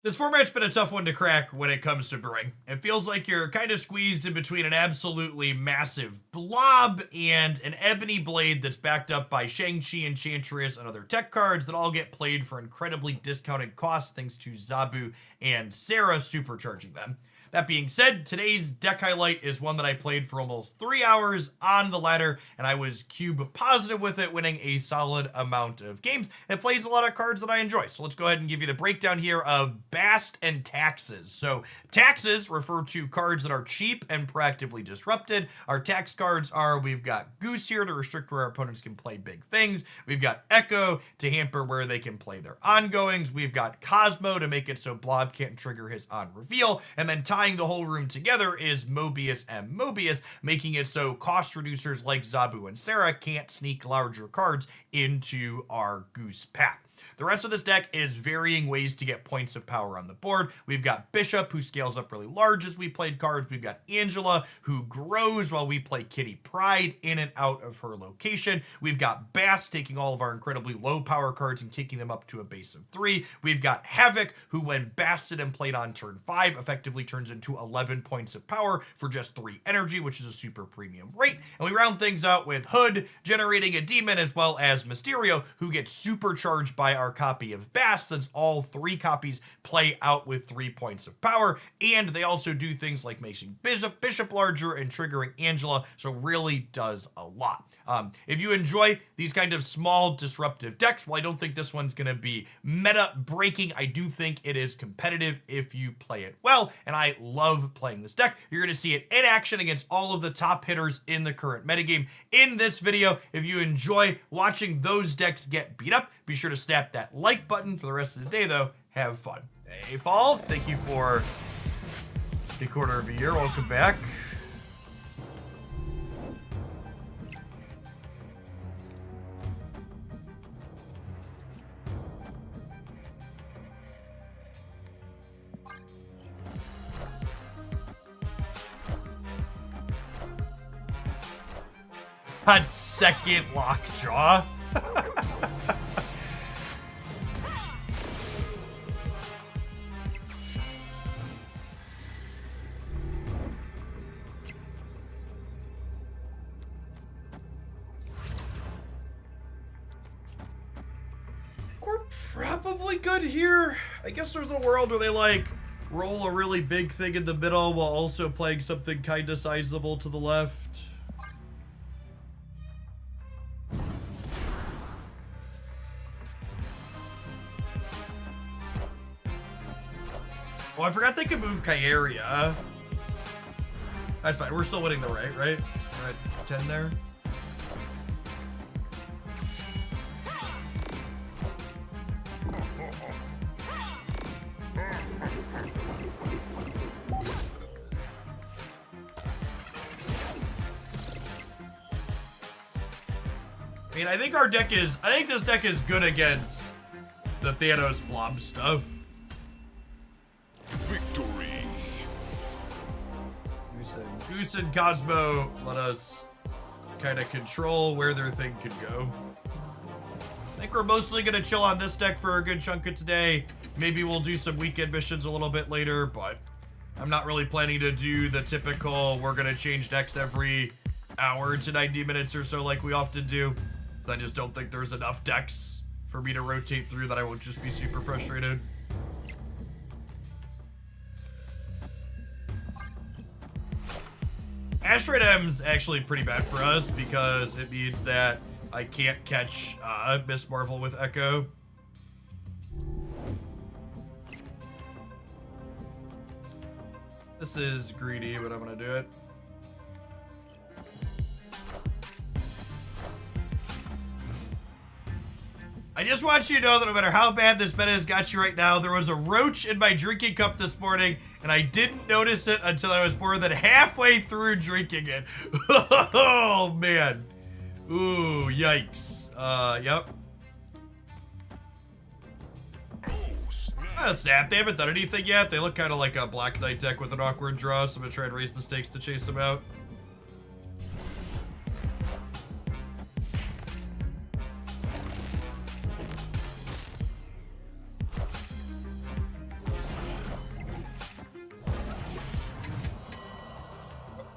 This format's been a tough one to crack when it comes to brewing. It feels like you're kind of squeezed in between an absolutely massive blob and an ebony blade that's backed up by Shang-Chi, Enchantress, and other tech cards that all get played for incredibly discounted costs thanks to Zabu and Sarah supercharging them. That being said, today's deck highlight is one that I played for almost 3 hours on the ladder, and I was cube positive with it, winning a solid amount of games. It plays a lot of cards that I enjoy. So let's go ahead and give you the breakdown here of Bast and Taxes. So taxes refer to cards that are cheap and proactively disrupted. Our tax cards are, we've got Goose here to restrict where our opponents can play big things. We've got Echo to hamper where they can play their ongoings. We've got Cosmo to make it so Blob can't trigger his on reveal. And then tying the whole room together is Mobius and Mobius, making it so cost reducers like Zabu and Sarah can't sneak larger cards into our Goose path. The rest of this deck is varying ways to get points of power on the board. We've got Bishop, who scales up really large as we played cards. We've got Angela, who grows while we play Kitty Pryde in and out of her location. We've got Bast taking all of our incredibly low power cards and kicking them up to a base of 3. We've got Havoc, who when basted and played on turn 5, effectively turns into 11 points of power for just 3 energy, which is a super premium rate. And we round things out with Hood, generating a demon, as well as Mysterio, who gets supercharged by our copy of Bast, since all 3 copies play out with 3 points of power, and they also do things like making Bishop larger and triggering Angela, so really does a lot. If you enjoy these kind of small disruptive decks, well, I don't think this one's going to be meta breaking. I do think it is competitive if you play it well, and I love playing this deck. You're going to see it in action against all of the top hitters in the current metagame in this video. If you enjoy watching those decks get beat up, be sure to snap that like button. For the rest of the day, though, have fun. Hey, Paul, thank you for the quarter of a year. Welcome back. On second lockjaw. We're probably good here. I guess there's a world where they like roll a really big thing in the middle while also playing something kind of sizable to the left. Oh, I forgot they could move Kyeria. That's fine. We're still winning the right? We're at 10 there. I mean, I think this deck is good against the Thanos Blob stuff. Victory. Goose and Cosmo let us kind of control where their thing could go. I think we're mostly going to chill on this deck for a good chunk of today. Maybe we'll do some weekend missions a little bit later, but I'm not really planning to do the typical we're going to change decks every hour to 90 minutes or so like we often do. I just don't think there's enough decks for me to rotate through that I won't just be super frustrated. Asteroid M's actually pretty bad for us because it means that I can't catch Miss Marvel with Echo. This is greedy, but I'm gonna do it. I just want you to know that no matter how bad this meta has got you right now, there was a roach in my drinking cup this morning, and I didn't notice it until I was more than halfway through drinking it. Oh, man. Ooh, yikes. Yep. Oh, snap. They haven't done anything yet. They look kind of like a Black Knight deck with an awkward draw, so I'm going to try and raise the stakes to chase them out.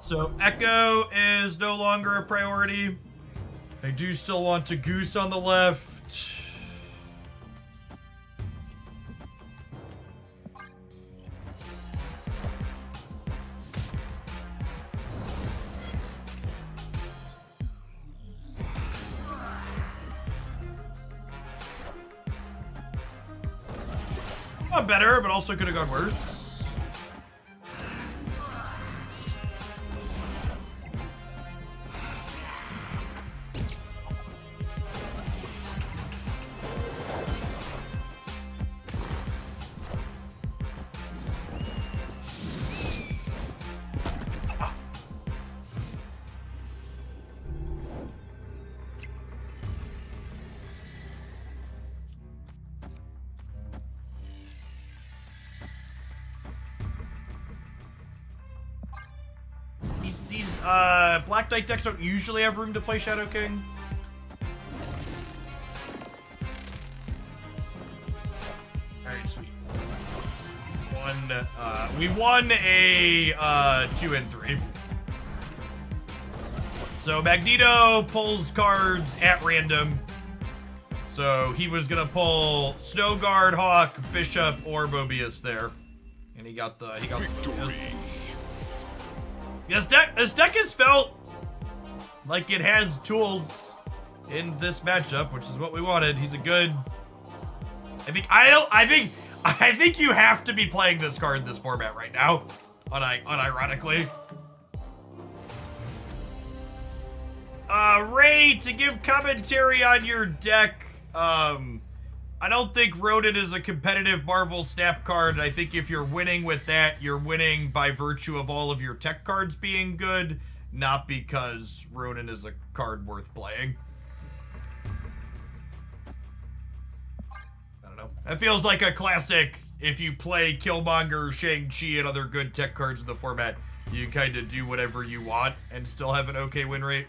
So Echo is no longer a priority. I do still want to Goose on the left. Not better, but also could have gone worse. These Black Knight decks don't usually have room to play Shadow King. Alright, sweet. We won a 2 and 3. So Magneto pulls cards at random. So he was gonna pull Snow Guard, Hawk, Bishop, or Mobius there. And he got the Mobius. This deck has felt like it has tools in this matchup, which is what we wanted. He's a good. I think you have to be playing this card in this format right now. Unironically. Ray, to give commentary on your deck. I don't think Ronin is a competitive Marvel Snap card. I think if you're winning with that, you're winning by virtue of all of your tech cards being good, not because Ronin is a card worth playing. I don't know. It feels like a classic. If you play Killmonger, Shang-Chi, and other good tech cards in the format, you kind of do whatever you want and still have an okay win rate.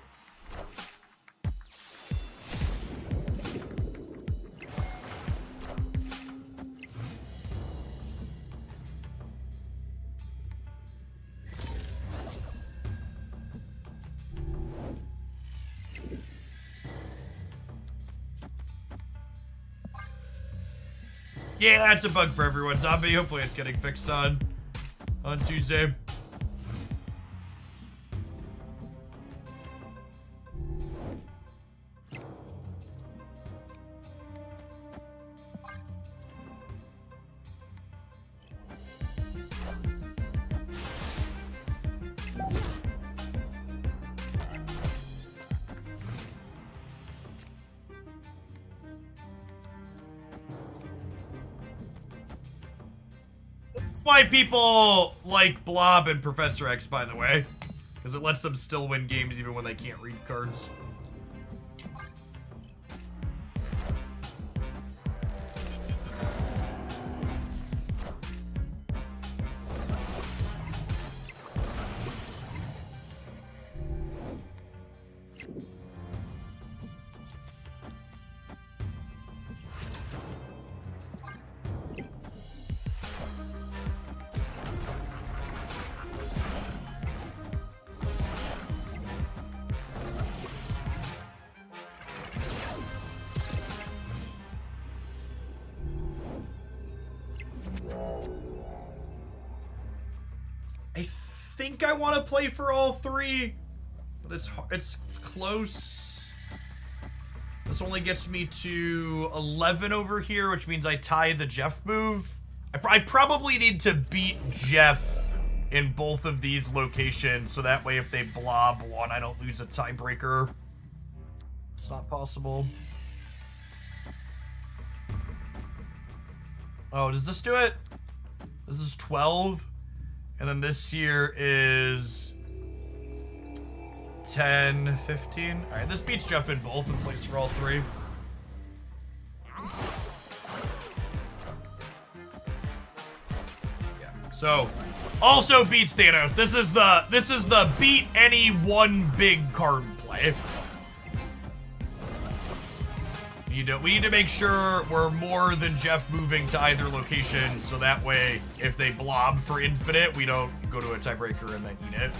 Yeah, that's a bug for everyone, Zombie. Hopefully it's getting fixed on Tuesday. That's why people like Blob and Professor X, by the way. Because it lets them still win games even when they can't read cards. I think I want to play for all three, but it's close. This only gets me to 11 over here, which means I tie the Jeff move. I probably need to beat Jeff in both of these locations, so that way if they blob one, I don't lose a tiebreaker. It's not possible. Oh, does this do it? This is 12. And then this here is 10, 15. All right, this beats Jeff in both and plays for all three. Yeah. So, also beats Thanos. This is the beat any one big card play. We need to make sure we're more than Jeff moving to either location, so that way, if they blob for infinite, we don't go to a tiebreaker and then eat it.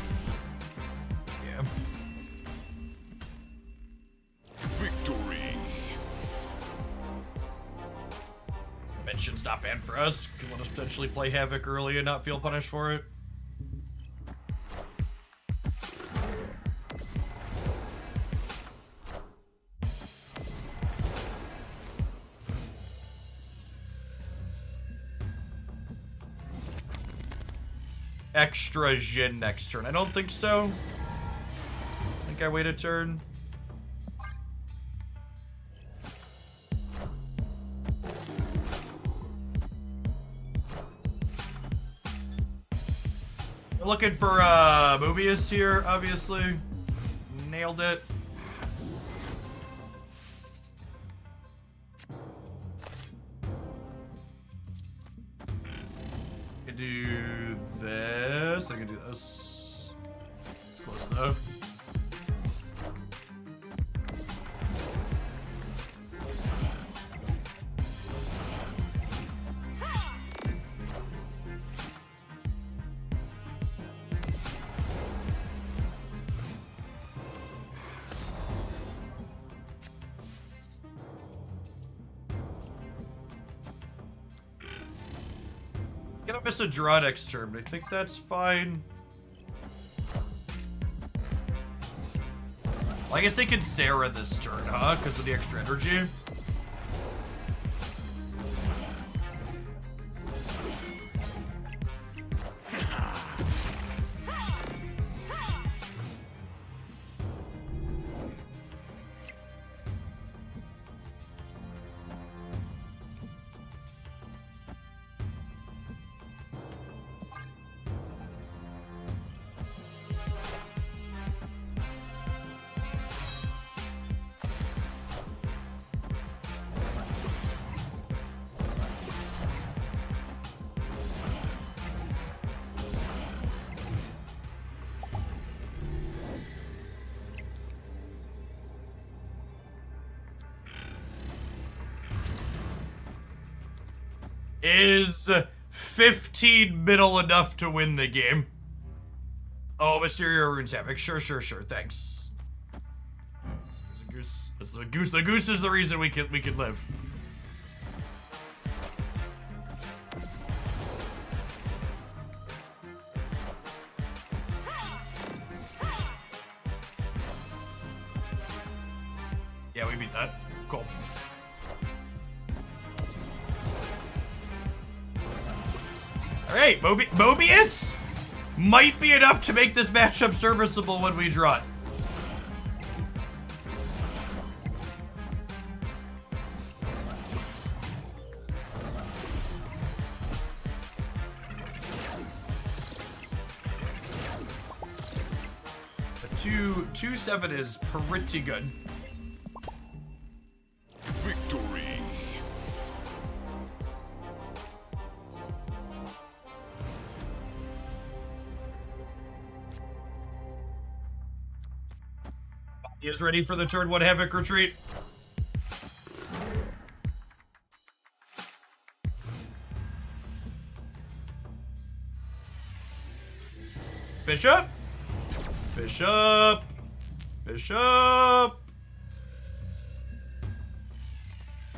Extension's not bad for us. Can let us potentially play Havoc early and not feel punished for it. Extra Jin next turn. I don't think so. I think I wait a turn. We're looking for Mobius here, obviously. Nailed it. I can do this. I can do this. It's close though. Gonna miss a draw next turn, but I think that's fine. Well, I guess they could Sarah this turn, huh? Because of the extra energy. Is 15 middle enough to win the game? Oh, Mysterio runes Havoc. Sure, thanks. There's a goose. That's a goose. The goose is the reason we can live. Yeah, we beat that. Cool. Alright, Mobius might be enough to make this matchup serviceable when we draw it. The 2-7 is pretty good. Victory. He is ready for the turn 1 Havoc retreat. Bishop. Bishop. Bishop.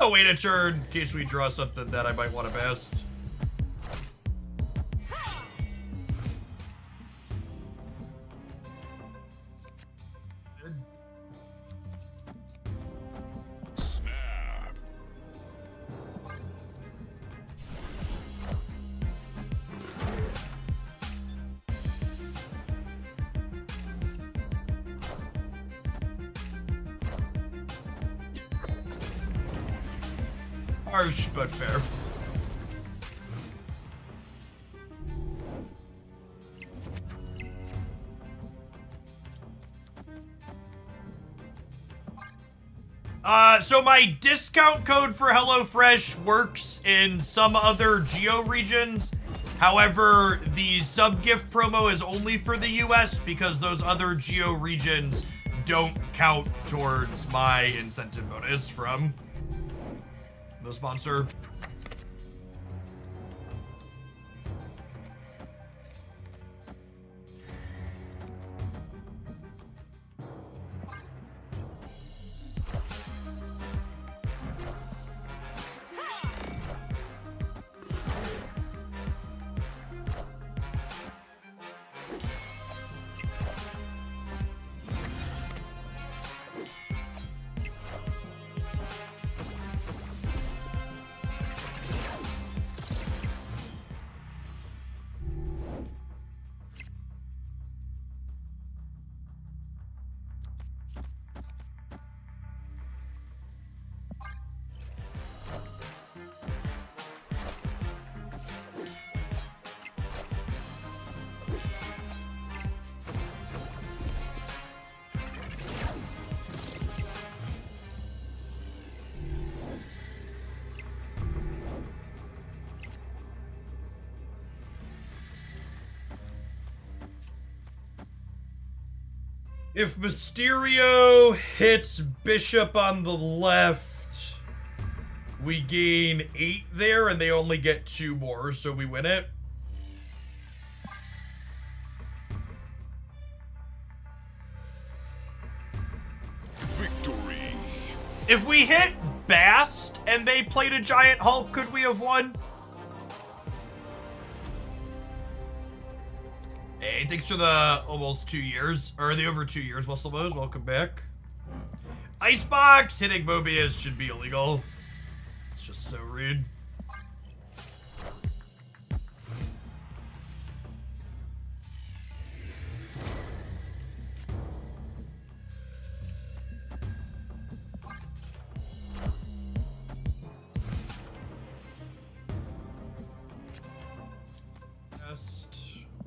Oh, wait a turn in case we draw something that I might want to best. Harsh, but fair. So my discount code for HelloFresh works in some other geo regions. However, the sub-gift promo is only for the US because those other geo regions don't count towards my incentive bonus from the sponsor. If Mysterio hits Bishop on the left, we gain 8 there, and they only get 2 more, so we win it. Victory. If we hit Bast and they played a giant Hulk, could we have won? Hey, thanks for the almost 2 years, or the over 2 years, Muscle Mo's. Welcome back. Icebox, hitting Mobius should be illegal. It's just so rude.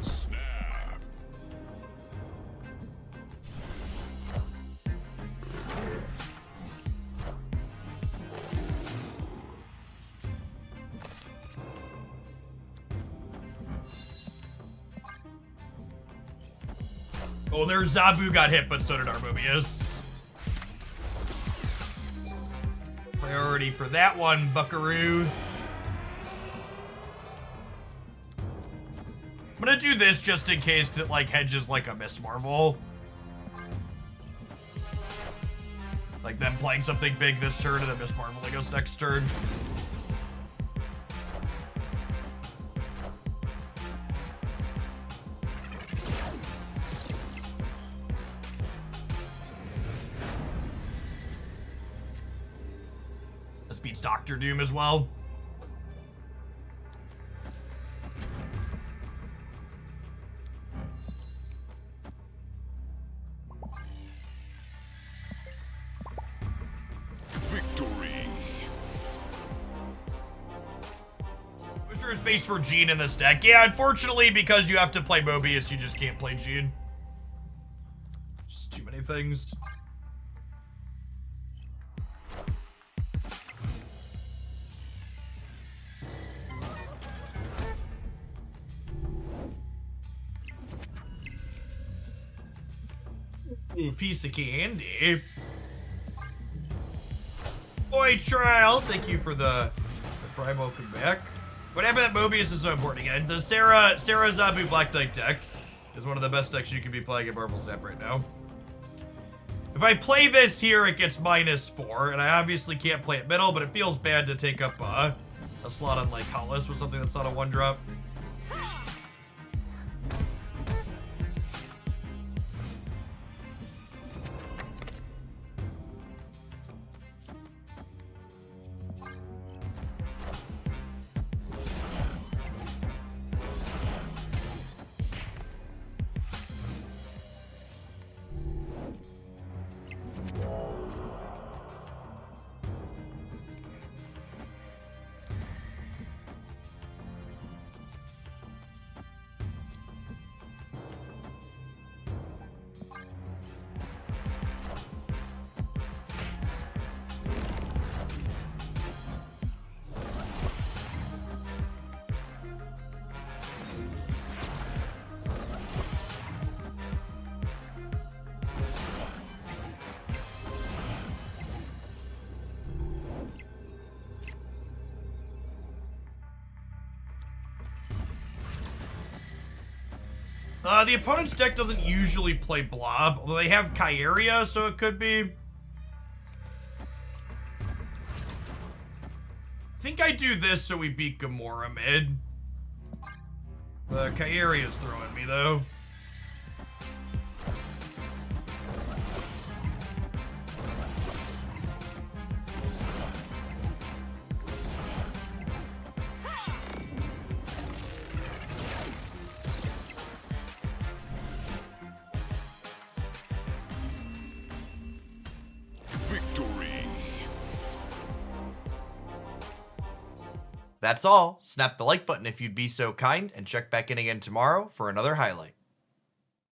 Snap. Oh, their Zabu got hit, but so did our Mobius. Priority for that one, Buckaroo. I'm gonna do this just in case, 'cause it like hedges like a Miss Marvel. Like them playing something big this turn and then Miss Marvel goes next turn. This beats Doctor Doom as well. Victory. Was there a space for Jean in this deck? Yeah, unfortunately, because you have to play Mobius, you just can't play Jean. Just too many things. Ooh, piece of candy. Boy, Trial, thank you for the prime. Welcome back. What happened that Mobius is so important again? The Sarah Zabu Black Knight deck is one of the best decks you could be playing at Marvel Snap right now. If I play this here, it gets -4, and I obviously can't play it middle, but it feels bad to take up a slot on like Hollis with something that's not a 1-drop. The opponent's deck doesn't usually play Blob, although they have Kyeria, so it could be. I think I do this so we beat Gamora mid. Kyeria's throwing me, though. That's all. Snap the like button if you'd be so kind, and check back in again tomorrow for another highlight.